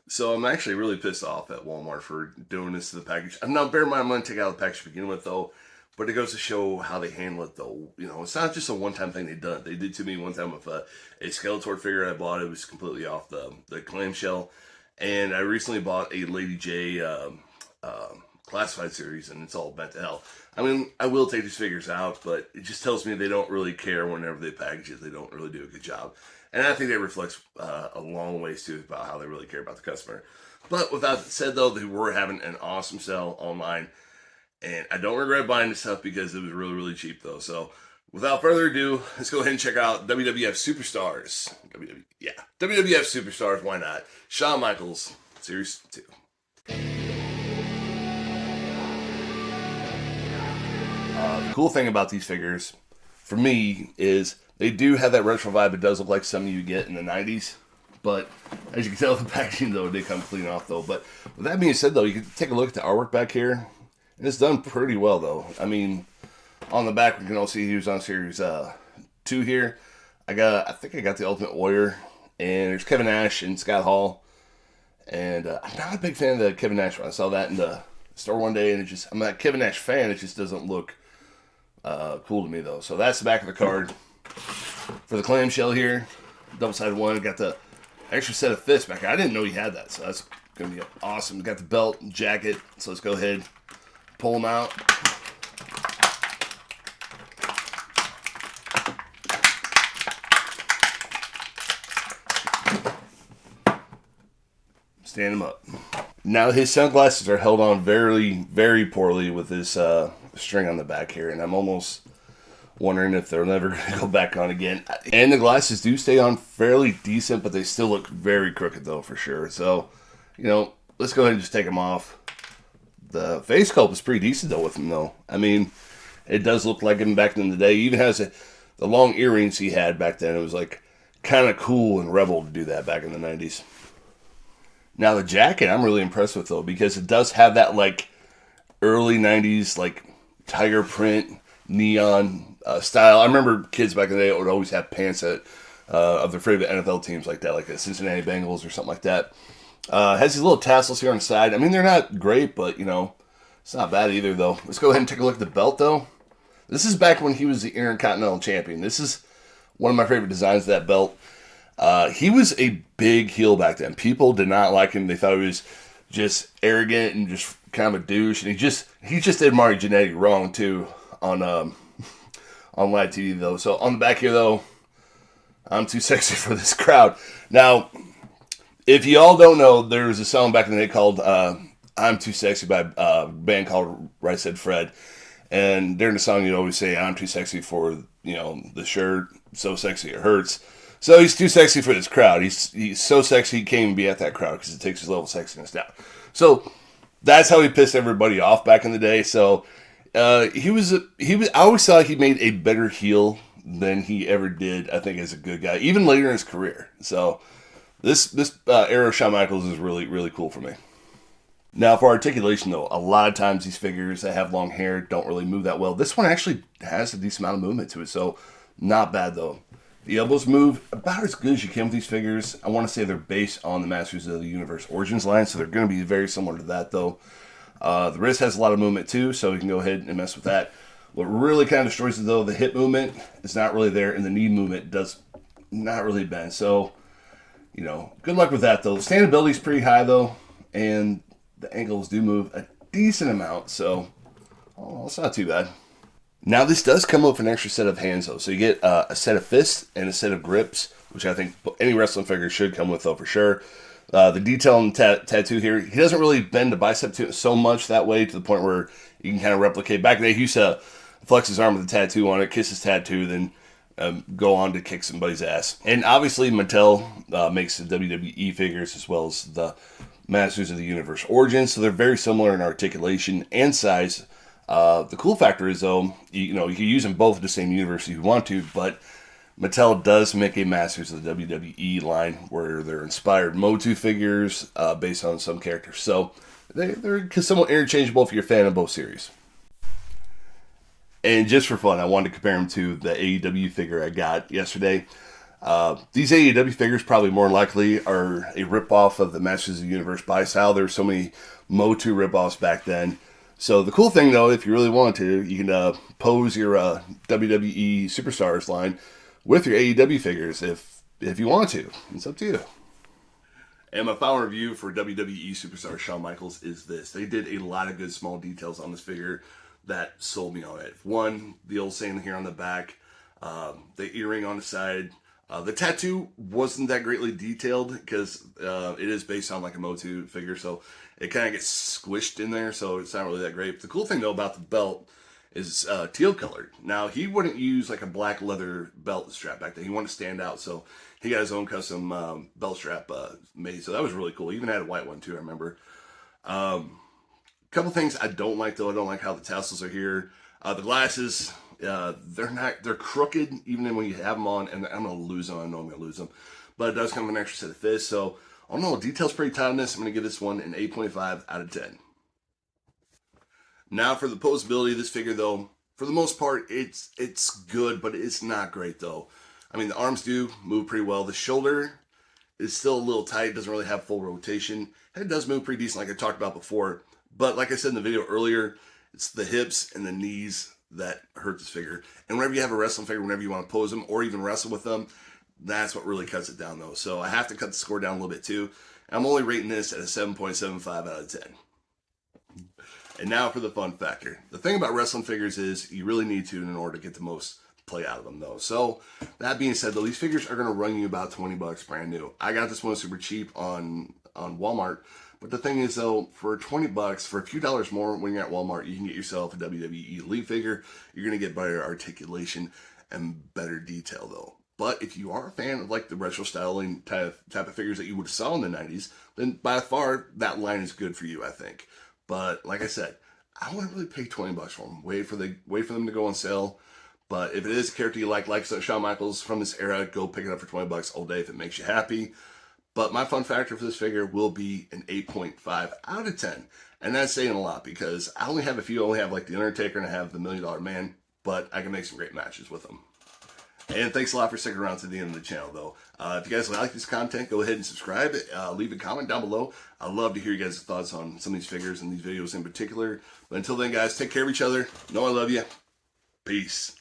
So I'm actually really pissed off at Walmart for doing this to the package. I'm not bear in mind I'm going to take out the package to begin with though, but it goes to show how they handle it though. You know, it's not just a one-time thing they've done. They did to me one time with a Skeletor figure I bought. It was completely off the clamshell, and I recently bought a Lady J classified series, and it's all bent to hell. I mean, I will take these figures out, but it just tells me they don't really care whenever they package it. They don't really do a good job. And I think that reflects a long ways too about how they really care about the customer. But with that said, though, they were having an awesome sale online, and I don't regret buying this stuff because it was really, really cheap, though. So, without further ado, let's go ahead and check out WWF Superstars. WWF Superstars. Why not? Shawn Michaels, Series 2. The cool thing about these figures, for me, is they do have that retro vibe. It does look like some you get in the 90s. But as you can tell, the packaging, though, they come clean off, though. But with that being said, though, you can take a look at the artwork back here. And it's done pretty well, though. I mean, on the back, we can all see he was on Series 2 here. I think I got the Ultimate Warrior. And there's Kevin Nash and Scott Hall. And I'm not a big fan of the Kevin Nash one. I saw that in the store one day, and I'm not a Kevin Nash fan. It just doesn't look cool to me, though. So that's the back of the card. For the clamshell here, double-sided one. Got the extra set of fists back here. I didn't know he had that, so that's going to be awesome. Got the belt and jacket, so let's go ahead, pull them out. Stand him up. Now his sunglasses are held on very, very poorly with this string on the back here, and I'm almost wondering if they're never going to go back on again. And the glasses do stay on fairly decent, but they still look very crooked, though, for sure. So, let's go ahead and just take them off. The face sculpt is pretty decent, though, with him, though. I mean, it does look like him back in the day. He even has the long earrings he had back then. It was, like, kind of cool and rebel to do that back in the 90s. Now, the jacket I'm really impressed with, though, because it does have that, like, early 90s, like, tiger print, neon style. I remember kids back in the day would always have pants of their favorite NFL teams like that, like the Cincinnati Bengals or something like that. Has these little tassels here on the side. I mean, they're not great, but, it's not bad either, though. Let's go ahead and take a look at the belt, though. This is back when he was the Intercontinental Champion. This is one of my favorite designs of that belt. He was a big heel back then. People did not like him. They thought he was just arrogant and just kind of a douche. And he just did Marty Jannetty wrong, too, on live TV, though. So on the back here, though, I'm too sexy for this crowd. Now, if you all don't know, there was a song back in the day called I'm Too Sexy by a band called Right Said Fred. And during the song, you'd always say, I'm too sexy for, the shirt, so sexy it hurts. So he's too sexy for this crowd. He's so sexy he can't even be at that crowd because it takes his level of sexiness down. So that's how he pissed everybody off back in the day. So he was. I always thought he made a better heel than he ever did, I think, as a good guy, even later in his career. So this era of Shawn Michaels is really, really cool for me. Now, for articulation, though, a lot of times these figures that have long hair don't really move that well. This one actually has a decent amount of movement to it, so not bad, though. The elbows move about as good as you can with these figures. I want to say they're based on the Masters of the Universe Origins line, so they're going to be very similar to that, though. The wrist has a lot of movement, too, so you can go ahead and mess with that. What really kind of destroys it, though, the hip movement is not really there, and the knee movement does not really bend. So, good luck with that, though. Standability is pretty high, though, and the ankles do move a decent amount, so it's not too bad. Now, this does come with an extra set of hands, though. So you get a set of fists and a set of grips, which I think any wrestling figure should come with, though, for sure. The detail on the tattoo here, he doesn't really bend the bicep to so much that way to the point where you can kind of replicate. Back then, he used to flex his arm with a tattoo on it, kiss his tattoo, then go on to kick somebody's ass. And obviously, Mattel makes the WWE figures as well as the Masters of the Universe Origins, so they're very similar in articulation and size. The cool factor is, though, you can use them both in the same universe if you want to, but Mattel does make a Masters of the WWE line where they're inspired Motu figures based on some characters. So they're somewhat interchangeable if you're a fan of both series. And just for fun, I wanted to compare them to the AEW figure I got yesterday. These AEW figures probably more likely are a ripoff of the Masters of the Universe buy style. There were so many Motu ripoffs back then. So the cool thing, though, if you really want to, you can pose your WWE Superstars line with your AEW figures if you want to. It's up to you. And my final review for WWE Superstar Shawn Michaels is this. They did a lot of good small details on this figure that sold me on it. One, the old saying here on the back, the earring on the side. The tattoo wasn't that greatly detailed because it is based on like a Motu figure, so it kind of gets squished in there, so it's not really that great. But the cool thing, though, about the belt is teal colored. Now, he wouldn't use like a black leather belt strap back then. He wanted to stand out, so he got his own custom belt strap made, so that was really cool. He even had a white one, too, I remember. Couple things I don't like, though. I don't like how the tassels are here. The glasses, they're crooked even when you have them on, and I'm going to lose them. I know I'm going to lose them. But it does come with an extra set of fists, so I don't know. The detail's pretty tight on this. I'm going to give this one an 8.5 out of 10. Now for the posability of this figure, though, for the most part, it's good, but it's not great, though. I mean, the arms do move pretty well. The shoulder is still a little tight. It doesn't really have full rotation. Head does move pretty decent, like I talked about before. But like I said in the video earlier, it's the hips and the knees that hurt this figure. And whenever you have a wrestling figure, whenever you want to pose them or even wrestle with them, that's what really cuts it down, though. So I have to cut the score down a little bit, too. I'm only rating this at a 7.75 out of 10. And now for the fun factor. The thing about wrestling figures is you really need to in order to get the most play out of them, though. So that being said, though, these figures are going to run you about $20 brand new. I got this one super cheap on Walmart. But the thing is, though, for $20, for a few dollars more when you're at Walmart, you can get yourself a WWE Elite figure. You're going to get better articulation and better detail, though. But if you are a fan of like the retro styling type of figures that you would have saw in the 90s, then by far that line is good for you, I think. But like I said, I wouldn't really pay $20 for them. Wait for them to go on sale. But if it is a character you like Shawn Michaels from this era, go pick it up for $20 all day if it makes you happy. But my fun factor for this figure will be an 8.5 out of 10. And that's saying a lot because I only have a few. I only have like The Undertaker and I have the $1 Million Man. But I can make some great matches with them. And thanks a lot for sticking around to the end of the channel, though. If you guys like this content, go ahead and subscribe. Leave a comment down below. I'd love to hear you guys' thoughts on some of these figures and these videos in particular. But until then, guys, take care of each other. Know I love you. Peace.